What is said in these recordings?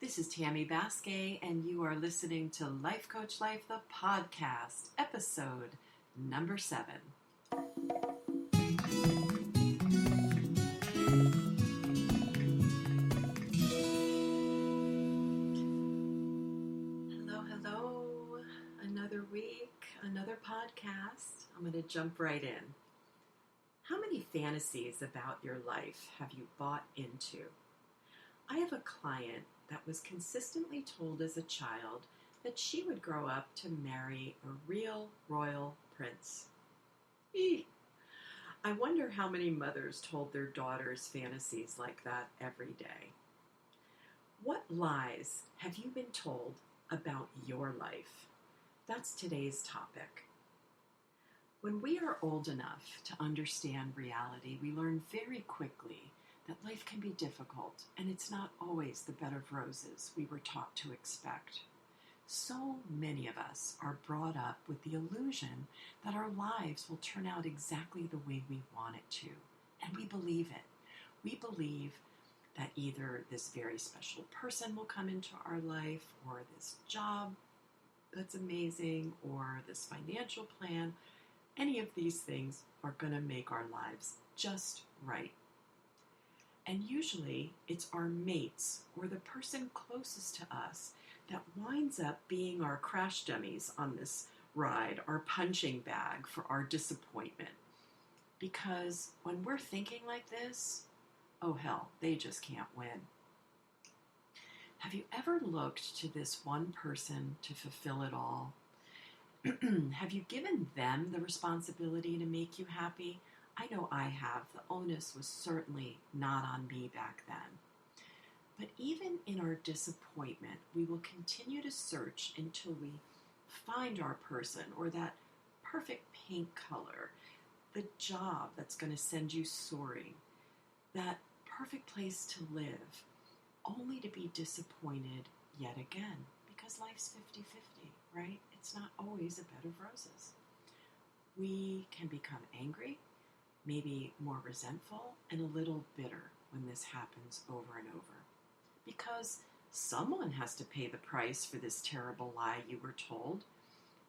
This is Tammy Baskey, and you are listening to Life Coach Life, the podcast, episode number 7. Hello. Another week, another podcast. I'm going to jump right in. How many fantasies about your life have you bought into? I have a client that was consistently told as a child that she would grow up to marry a real royal prince. Eeh. I wonder how many mothers told their daughters fantasies like that every day. What lies have you been told about your life? That's today's topic. When we are old enough to understand reality, we learn very quickly that life can be difficult, and it's not always the bed of roses we were taught to expect. So many of us are brought up with the illusion that our lives will turn out exactly the way we want it to, and we believe it. We believe that either this very special person will come into our life, or this job that's amazing, or this financial plan. Any of these things are going to make our lives just right. And usually it's our mates or the person closest to us that winds up being our crash dummies on this ride, our punching bag for our disappointment. Because when we're thinking like this, oh hell, they just can't win. Have you ever looked to this one person to fulfill it all? Have you given them the responsibility to make you happy? I know I have. The onus was certainly not on me back then. But even in our disappointment, we will continue to search until we find our person, or that perfect paint color, the job that's going to send you soaring, that perfect place to live, only to be disappointed yet again, because life's 50-50, right? It's not always a bed of roses. We can become angry, maybe more resentful, and a little bitter when this happens over and over. Because someone has to pay the price for this terrible lie you were told.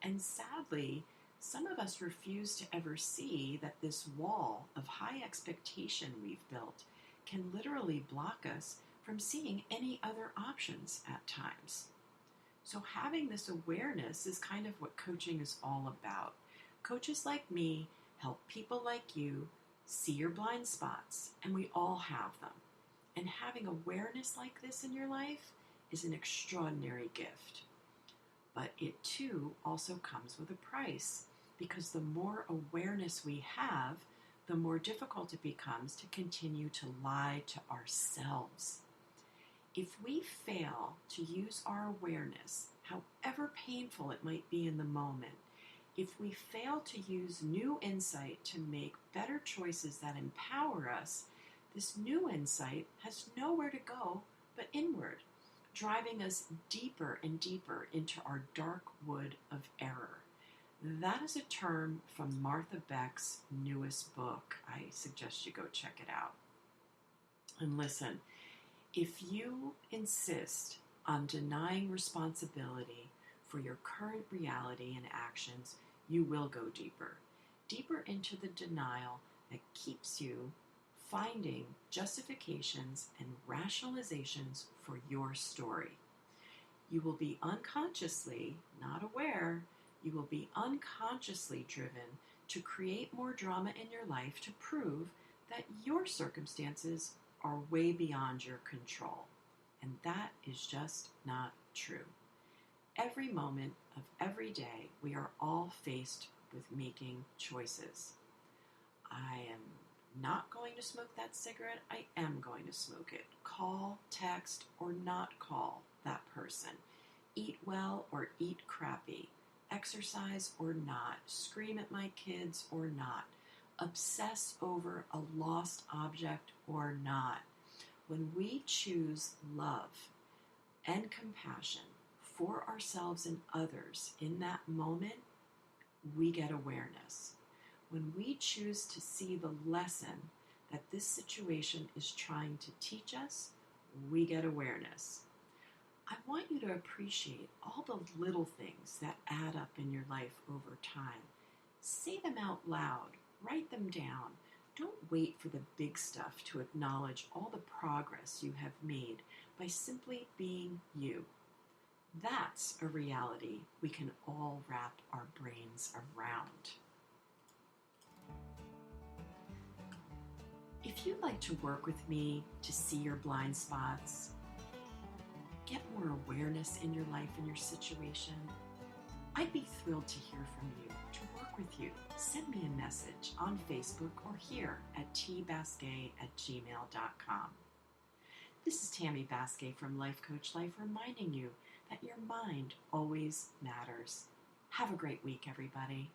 And sadly, some of us refuse to ever see that this wall of high expectation we've built can literally block us from seeing any other options at times. So having this awareness is kind of what coaching is all about. Coaches like me help people like you see your blind spots, and we all have them. And having awareness like this in your life is an extraordinary gift. But it too also comes with a price, because the more awareness we have, the more difficult it becomes to continue to lie to ourselves. If we fail to use our awareness, however painful it might be in the moment, if we fail to use new insight to make better choices that empower us, this new insight has nowhere to go but inward, driving us deeper and deeper into our dark wood of error. That is a term from Martha Beck's newest book. I suggest you go check it out. And listen, if you insist on denying responsibility for your current reality and actions, you will go deeper into the denial that keeps you finding justifications and rationalizations for your story. You will be unconsciously, not aware, you will be unconsciously driven to create more drama in your life to prove that your circumstances are way beyond your control. And that is just not true. Every moment of every day, we are all faced with making choices. I am not going to smoke that cigarette. I am going to smoke it. Call, text, or not call that person. Eat well or eat crappy. Exercise or not. Scream at my kids or not. Obsess over a lost object or not. When we choose love and compassion for ourselves and others in that moment, we get awareness. When we choose to see the lesson that this situation is trying to teach us, we get awareness. I want you to appreciate all the little things that add up in your life over time. Say them out loud, write them down. Don't wait for the big stuff to acknowledge all the progress you have made by simply being you. That's a reality we can all wrap our brains around. If you'd like to work with me to see your blind spots, get more awareness in your life and your situation, I'd be thrilled to hear from you, to work with you. Send me a message on Facebook or here at tbasquet@gmail.com. This is Tammy Basquet from Life Coach Life reminding you that your mind always matters. Have a great week, everybody.